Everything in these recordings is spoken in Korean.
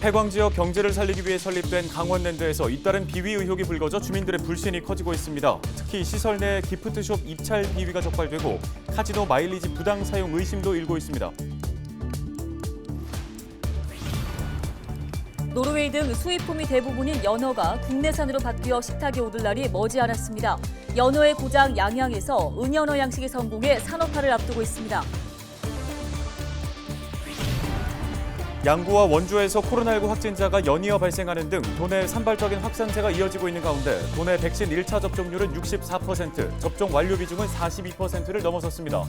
폐광 지역 경제를 살리기 위해 설립된 강원랜드에서 잇따른 비위 의혹이 불거져 주민들의 불신이 커지고 있습니다. 특히 시설 내 기프트숍 입찰 비위가 적발되고 카지노 마일리지 부당 사용 의심도 일고 있습니다. 노르웨이 등 수입품이 대부분인 연어가 국내산으로 바뀌어 식탁에 오를 날이 머지않았습니다. 연어의 고장 양양에서 은연어 양식이 성공해 산업화를 앞두고 있습니다. 양구와 원주에서 코로나19 확진자가 연이어 발생하는 등 도내 산발적인 확산세가 이어지고 있는 가운데 도내 백신 1차 접종률은 64%, 접종 완료 비중은 42%를 넘어섰습니다.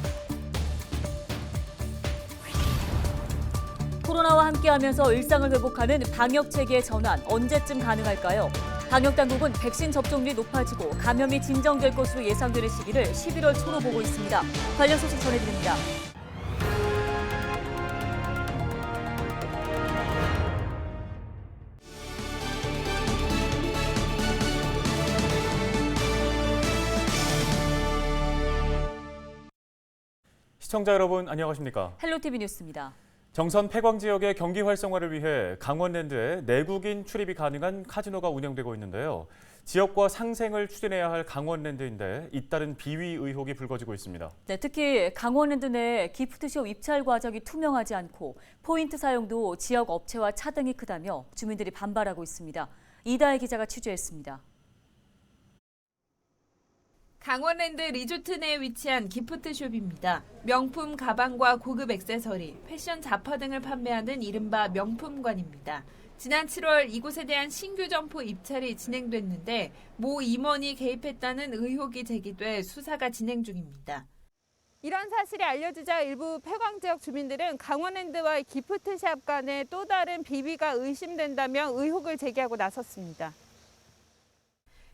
코로나와 함께하면서 일상을 회복하는 방역체계의 전환 언제쯤 가능할까요? 방역당국은 백신 접종률이 높아지고 감염이 진정될 것으로 예상되는 시기를 11월 초로 보고 있습니다. 관련 소식 전해드립니다. 시청자 여러분 안녕하십니까? 헬로티비 뉴스입니다. 정선 폐광 지역의 경기 활성화를 위해 강원랜드에 내국인 출입이 가능한 카지노가 운영되고 있는데요. 지역과 상생을 추진해야 할 강원랜드인데 잇따른 비위 의혹이 불거지고 있습니다. 네, 특히 강원랜드 내 기프트숍 입찰 과정이 투명하지 않고 포인트 사용도 지역 업체와 차등이 크다며 주민들이 반발하고 있습니다. 이다혜 기자가 취재했습니다. 강원랜드 리조트 내에 위치한 기프트숍입니다. 명품 가방과 고급 액세서리, 패션 잡화 등을 판매하는 이른바 명품관입니다. 지난 7월 이곳에 대한 신규 점포 입찰이 진행됐는데 모 임원이 개입했다는 의혹이 제기돼 수사가 진행 중입니다. 이런 사실이 알려지자 일부 폐광 지역 주민들은 강원랜드와 기프트샵 간에 또 다른 비위가 의심된다며 의혹을 제기하고 나섰습니다.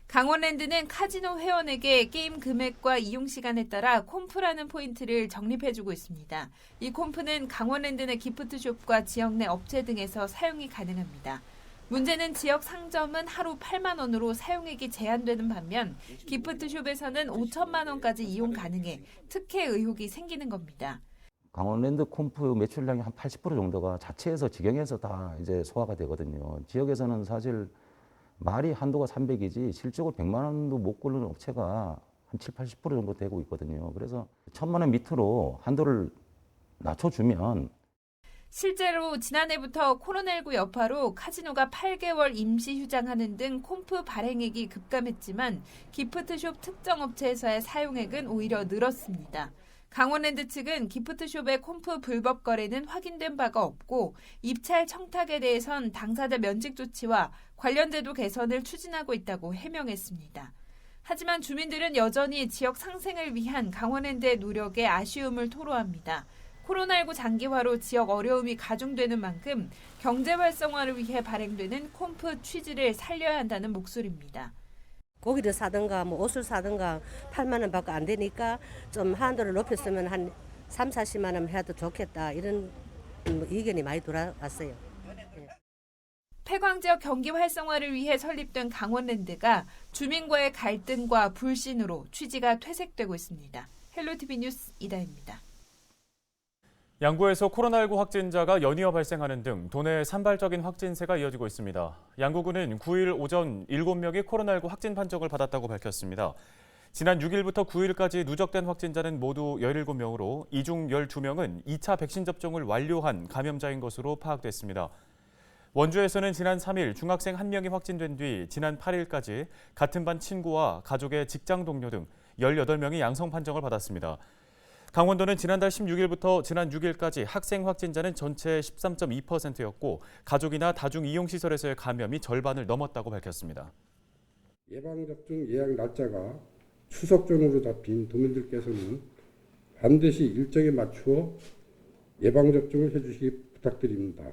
강원랜드는 카지노 회원에게 게임 금액과 이용 시간에 따라 콤프라는 포인트를 적립해주고 있습니다. 이 콤프는 강원랜드 내 기프트숍과 지역 내 업체 등에서 사용이 가능합니다. 문제는 지역 상점은 하루 8만 원으로 사용액이 제한되는 반면 기프트숍에서는 5천만 원까지 이용 가능해 특혜 의혹이 생기는 겁니다. 강원랜드 콤프 매출량이 한 80% 정도가 자체에서 직영에서 다 이제 소화가 되거든요. 지역에서는 사실 말이 한도가 300이지 실적으로 100만 원도 못 굴리는 업체가 한 7, 80% 정도 되고 있거든요. 그래서 1,000만 원 밑으로 한도를 낮춰주면 실제로 지난해부터 코로나19 여파로 카지노가 8개월 임시 휴장하는 등 콤프 발행액이 급감했지만 기프트숍 특정 업체에서의 사용액은 오히려 늘었습니다. 강원랜드 측은 기프트숍의 콤프 불법 거래는 확인된 바가 없고 입찰 청탁에 대해선 당사자 면직 조치와 관련 제도 개선을 추진하고 있다고 해명했습니다. 하지만 주민들은 여전히 지역 상생을 위한 강원랜드의 노력에 아쉬움을 토로합니다. 코로나19 장기화로 지역 어려움이 가중되는 만큼 경제 활성화를 위해 발행되는 콤프 취지를 살려야 한다는 목소리입니다. 고기를 사든가 뭐 옷을 사든가 8만 원밖에 안 되니까 좀 한도를 높였으면 한 3, 40만 원 해도 좋겠다 이런 의견이 많이 돌아왔어요. 폐광 지역 경기 활성화를 위해 설립된 강원랜드가 주민과의 갈등과 불신으로 취지가 퇴색되고 있습니다. 헬로티비 뉴스 이다혜입니다. 양구에서 코로나19 확진자가 연이어 발생하는 등 도내 산발적인 확진세가 이어지고 있습니다. 양구군은 9일 오전 7명이 코로나19 확진 판정을 받았다고 밝혔습니다. 지난 6일부터 9일까지 누적된 확진자는 모두 17명으로 이 중 12명은 2차 백신 접종을 완료한 감염자인 것으로 파악됐습니다. 원주에서는 지난 3일 중학생 1명이 확진된 뒤 지난 8일까지 같은 반 친구와 가족의 직장 동료 등 18명이 양성 판정을 받았습니다. 강원도는 지난달 16일부터 지난 6일까지 학생 확진자는 전체의 13.2%였고 가족이나 다중이용시설에서의 감염이 절반을 넘었다고 밝혔습니다. 예방접종 예약 날짜가 추석 전후로 잡힌 도민들께서는 반드시 일정에 맞추어 예방접종을 해주시기 부탁드립니다.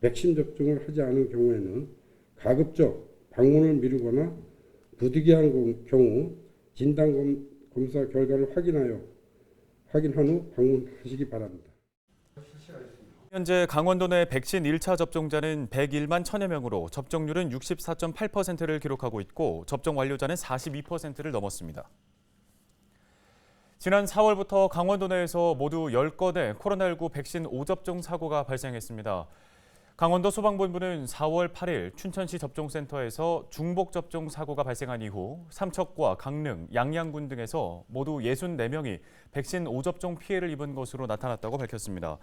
백신 접종을 하지 않은 경우에는 가급적 방문을 미루거나 부득이한 경우 진단검사 결과를 확인한 후 방문하시기 바랍니다. 현재 강원도 내 백신 1차 접종자는 101만 1000여 명으로 접종률은 64.8%를 기록하고 있고 접종 완료자는 42%를 넘었습니다. 지난 4월부터 강원도 내에서 모두 10건의 코로나19 백신 오접종 사고가 발생했습니다. 강원도 소방본부는 4월 8일 춘천시 접종센터에서 중복 접종 사고가 발생한 이후 삼척과 강릉, 양양군 등에서 모두 64명이 백신 5접종 피해를 입은 것으로 나타났다고 밝혔습니다.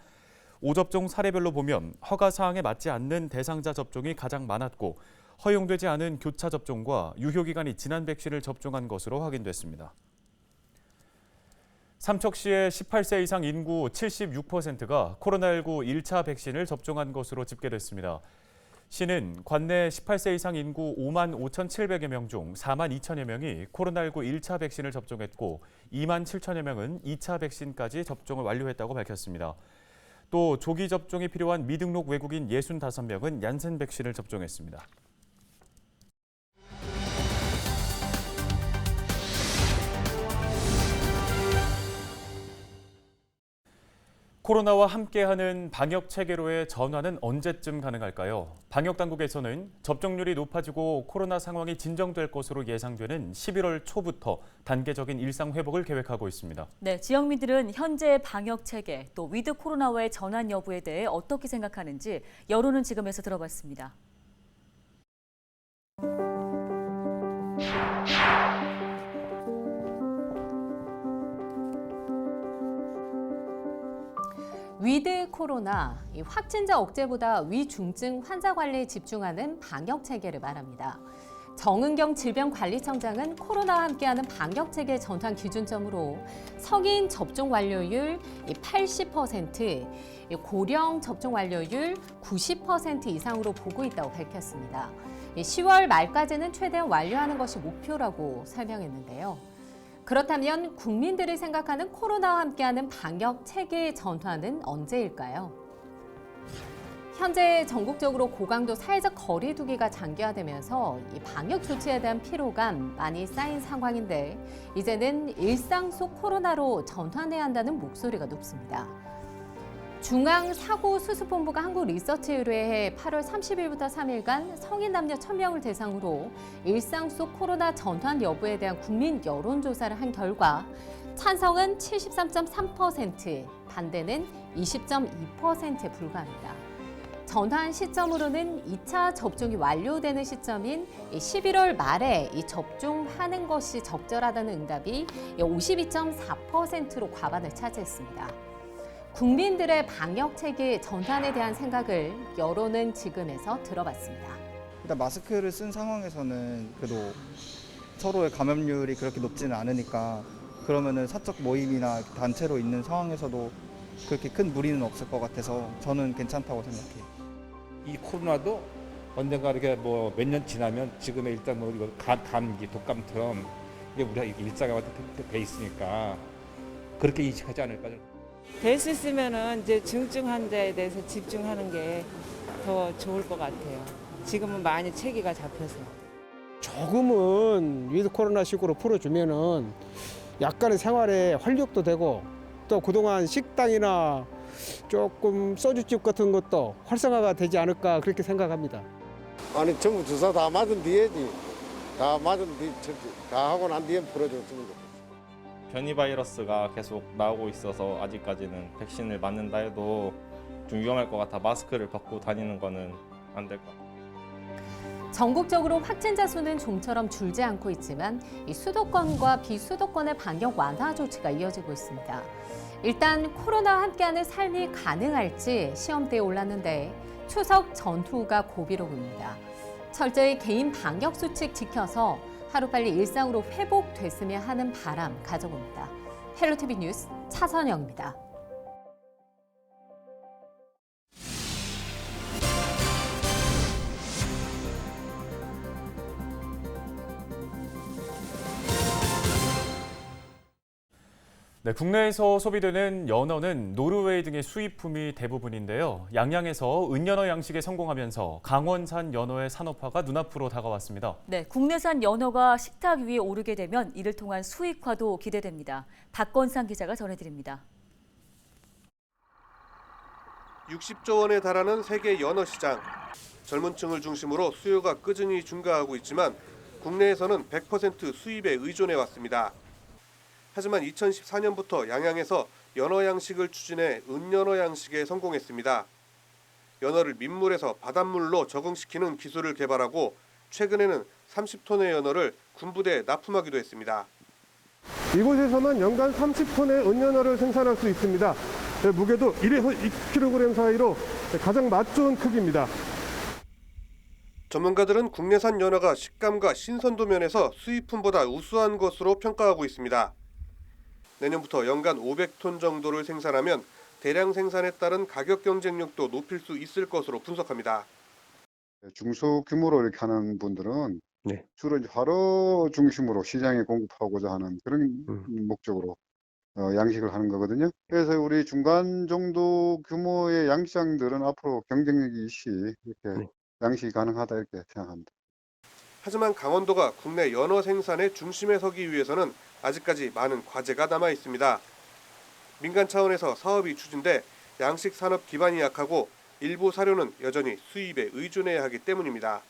5접종 사례별로 보면 허가 사항에 맞지 않는 대상자 접종이 가장 많았고 허용되지 않은 교차 접종과 유효기간이 지난 백신을 접종한 것으로 확인됐습니다. 삼척시의 18세 이상 인구 76%가 코로나19 1차 백신을 접종한 것으로 집계됐습니다. 시는 관내 18세 이상 인구 5만 5,700여 명 중 4만 2천여 명이 코로나19 1차 백신을 접종했고 2만 7천여 명은 2차 백신까지 접종을 완료했다고 밝혔습니다. 또 조기 접종이 필요한 미등록 외국인 65명은 얀센 백신을 접종했습니다. 코로나와 함께하는 방역 체계로의 전환은 언제쯤 가능할까요? 방역 당국에서는 접종률이 높아지고 코로나 상황이 진정될 것으로 예상되는 11월 초부터 단계적인 일상 회복을 계획하고 있습니다. 네, 지역민들은 현재 방역 체계 또 위드 코로나와의 전환 여부에 대해 어떻게 생각하는지 여론은 지금에서 들어봤습니다. 위드 코로나, 이 확진자 억제보다 위중증 환자 관리에 집중하는 방역 체계를 말합니다. 정은경 질병관리청장은 코로나와 함께하는 방역 체계 전환 기준점으로 성인 접종 완료율 80%, 고령 접종 완료율 90% 이상으로 보고 있다고 밝혔습니다. 10월 말까지는 최대한 완료하는 것이 목표라고 설명했는데요. 그렇다면 국민들이 생각하는 코로나와 함께하는 방역 체계의 전환은 언제일까요? 현재 전국적으로 고강도 사회적 거리 두기가 장기화되면서 이 방역 조치에 대한 피로감 많이 쌓인 상황인데 이제는 일상 속 코로나로 전환해야 한다는 목소리가 높습니다. 중앙사고수습본부가 한국리서치의뢰해 8월 30일부터 3일간 성인 남녀 1,000명을 대상으로 일상 속 코로나 전환 여부에 대한 국민 여론조사를 한 결과 찬성은 73.3%, 반대는 20.2%에 불과합니다. 전환 시점으로는 2차 접종이 완료되는 시점인 11월 말에 이 접종하는 것이 적절하다는 응답이 52.4%로 과반을 차지했습니다. 국민들의 방역 체계 전환에 대한 생각을 여론은 지금에서 들어봤습니다. 일단 마스크를 쓴 상황에서는 그래도 서로의 감염률이 그렇게 높지는 않으니까 그러면은 사적 모임이나 단체로 있는 상황에서도 그렇게 큰 무리는 없을 것 같아서 저는 괜찮다고 생각해요. 이 코로나도 언젠가 이렇게 뭐 몇 년 지나면 지금의 일단 뭐 이거 감기, 독감처럼 이게 우리가 일상화가 돼 있으니까 그렇게 인식하지 않을까. 될 수 있으면은 이제 중증 환자에 대해서 집중하는 게 더 좋을 것 같아요. 지금은 많이 체계가 잡혀서. 조금은 위드 코로나식으로 풀어주면은 약간의 생활에 활력도 되고 또 그동안 식당이나 조금 소주집 같은 것도 활성화가 되지 않을까 그렇게 생각합니다. 아니 전부 주사 다 맞은 뒤에지. 다 맞은 뒤, 다 하고 난 뒤에 풀어줬으면 좋겠어요. 변이 바이러스가 계속 나오고 있어서 아직까지는 백신을 맞는다 해도 좀 위험할 것 같아 마스크를 벗고 다니는 거는 안 될 것 같아요. 전국적으로 확진자 수는 좀처럼 줄지 않고 있지만 이 수도권과 비수도권의 방역 완화 조치가 이어지고 있습니다. 일단 코로나와 함께하는 삶이 가능할지 시험대에 올랐는데 추석 전후가 고비로입니다. 철저히 개인 방역 수칙 지켜서 하루빨리 일상으로 회복됐으면 하는 바람 가져봅니다. 헬로티비 뉴스 차선영입니다. 네, 국내에서 소비되는 연어는 노르웨이 등의 수입품이 대부분인데요. 양양에서 은연어 양식에 성공하면서 강원산 연어의 산업화가 눈앞으로 다가왔습니다. 네, 국내산 연어가 식탁 위에 오르게 되면 이를 통한 수익화도 기대됩니다. 박건상 기자가 전해드립니다. 60조 원에 달하는 세계 연어 시장. 젊은 층을 중심으로 수요가 꾸준히 증가하고 있지만 국내에서는 100% 수입에 의존해 왔습니다. 하지만 2014년부터 양양에서 연어 양식을 추진해 은연어 양식에 성공했습니다. 연어를 민물에서 바닷물로 적응시키는 기술을 개발하고 최근에는 30톤의 연어를 군부대에 납품하기도 했습니다. 이곳에서만 연간 30톤의 은연어를 생산할 수 있습니다. 무게도 1에서 2kg 사이로 가장 맛 좋은 크기입니다. 전문가들은 국내산 연어가 식감과 신선도 면에서 수입품보다 우수한 것으로 평가하고 있습니다. 내년부터 연간 500톤 정도를 생산하면 대량 생산에 따른 가격 경쟁력도 높일 수 있을 것으로 분석합니다. 중소규모로 이렇게 하는 분들은 주로 이제 화로 중심으로 시장에 공급하고자 하는 그런 목적으로 양식을 하는 거거든요. 그래서 우리 중간 정도 규모의 양식장들은 앞으로 경쟁력이 있이 이렇게 양식이 가능하다 이렇게 생각합니다. 하지만 강원도가 국내 연어 생산의 중심에 서기 위해서는 아직까지 많은 과제가 남아 있습니다. 민간 차원에서 사업이 추진돼 양식 산업 기반이 약하고 일부 사료는 여전히 수입에 의존해야 하기 때문입니다.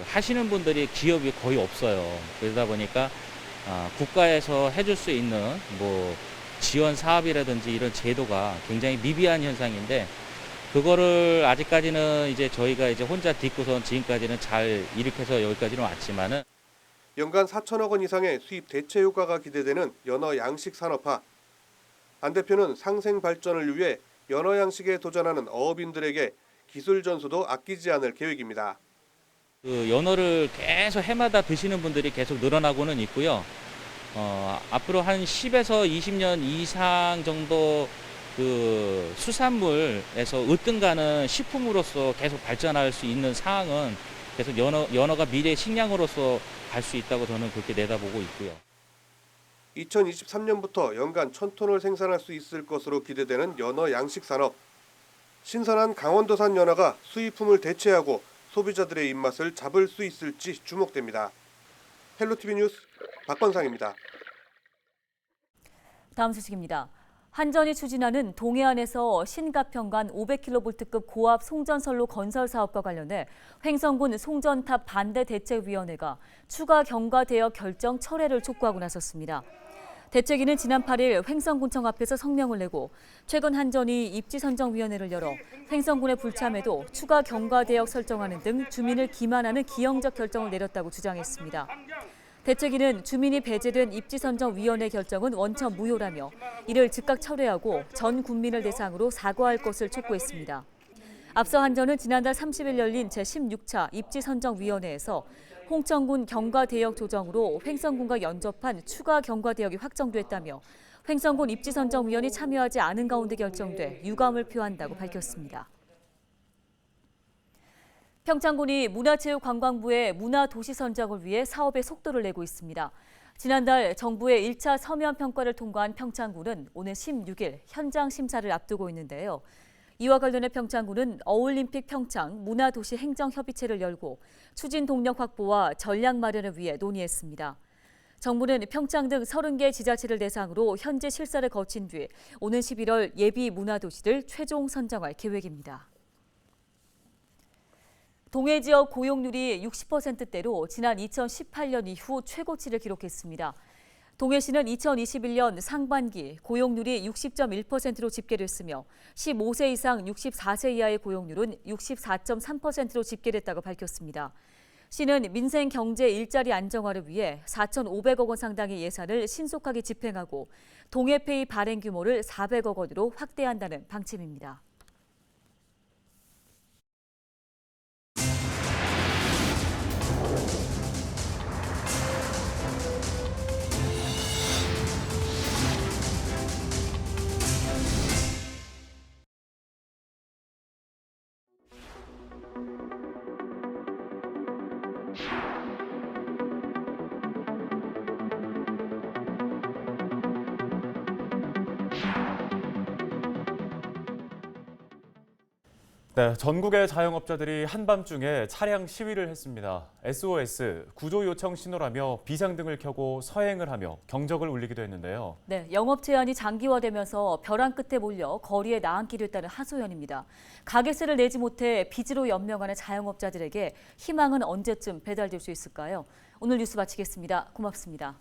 하시는 분들이 기업이 거의 없어요. 그러다 보니까 국가에서 해줄 수 있는 뭐 지원 사업이라든지 이런 제도가 굉장히 미비한 현상인데 그거를 아직까지는 이제 저희가 이제 혼자 딛고선 지금까지는 잘 일으켜서 여기까지는 왔지만은 연간 4천억 원 이상의 수입 대체 효과가 기대되는 연어 양식 산업화. 안 대표는 상생 발전을 위해 연어 양식에 도전하는 어업인들에게 기술 전수도 아끼지 않을 계획입니다. 그 연어를 계속 해마다 드시는 분들이 계속 늘어나고는 있고요. 앞으로 한 10에서 20년 이상 정도 그 수산물에서 으뜸가는 식품으로서 계속 발전할 수 있는 상황은 계속 연어가 미래 식량으로서 갈 수 있다고 저는 그렇게 내다보고 있고요. 2023년부터 연간 1,000톤을 생산할 수 있을 것으로 기대되는 연어 양식 산업. 신선한 강원도산 연어가 수입품을 대체하고 소비자들의 입맛을 잡을 수 있을지 주목됩니다. 헬로티비 뉴스 박건상입니다. 다음 소식입니다. 한전이 추진하는 동해안에서 신가평간 500kV급 고압 송전선로 건설 사업과 관련해 횡성군 송전탑 반대대책위원회가 추가 경과 대역 결정 철회를 촉구하고 나섰습니다. 대책위는 지난 8일 횡성군청 앞에서 성명을 내고 최근 한전이 입지선정위원회를 열어 횡성군의 불참에도 추가 경과 대역 설정하는 등 주민을 기만하는 기형적 결정을 내렸다고 주장했습니다. 대책위는 주민이 배제된 입지선정위원회 결정은 원천 무효라며 이를 즉각 철회하고 전 국민을 대상으로 사과할 것을 촉구했습니다. 앞서 한전은 지난달 30일 열린 제16차 입지선정위원회에서 홍천군 경과대역 조정으로 횡성군과 연접한 추가 경과대역이 확정됐다며 횡성군 입지선정위원이 참여하지 않은 가운데 결정돼 유감을 표한다고 밝혔습니다. 평창군이 문화체육관광부의 문화도시 선정을 위해 사업에 속도를 내고 있습니다. 지난달 정부의 1차 서면 평가를 통과한 평창군은 오늘 16일 현장 심사를 앞두고 있는데요. 이와 관련해 평창군은 어울림픽 평창 문화도시 행정협의체를 열고 추진 동력 확보와 전략 마련을 위해 논의했습니다. 정부는 평창 등 30개 지자체를 대상으로 현재 실사를 거친 뒤 오는 11월 예비 문화도시를 최종 선정할 계획입니다. 동해 지역 고용률이 60%대로 지난 2018년 이후 최고치를 기록했습니다. 동해시는 2021년 상반기 고용률이 60.1%로 집계됐으며 15세 이상 64세 이하의 고용률은 64.3%로 집계됐다고 밝혔습니다. 시는 민생 경제 일자리 안정화를 위해 4,500억 원 상당의 예산을 신속하게 집행하고 동해페이 발행 규모를 400억 원으로 확대한다는 방침입니다. 네, 전국의 자영업자들이 한밤중에 차량 시위를 했습니다. SOS, 구조 요청 신호라며 비상등을 켜고 서행을 하며 경적을 울리기도 했는데요. 네, 영업 제한이 장기화되면서 벼랑 끝에 몰려 거리에 나앉게 됐다는 하소연입니다. 가게세를 내지 못해 빚으로 연명하는 자영업자들에게 희망은 언제쯤 배달될 수 있을까요? 오늘 뉴스 마치겠습니다. 고맙습니다.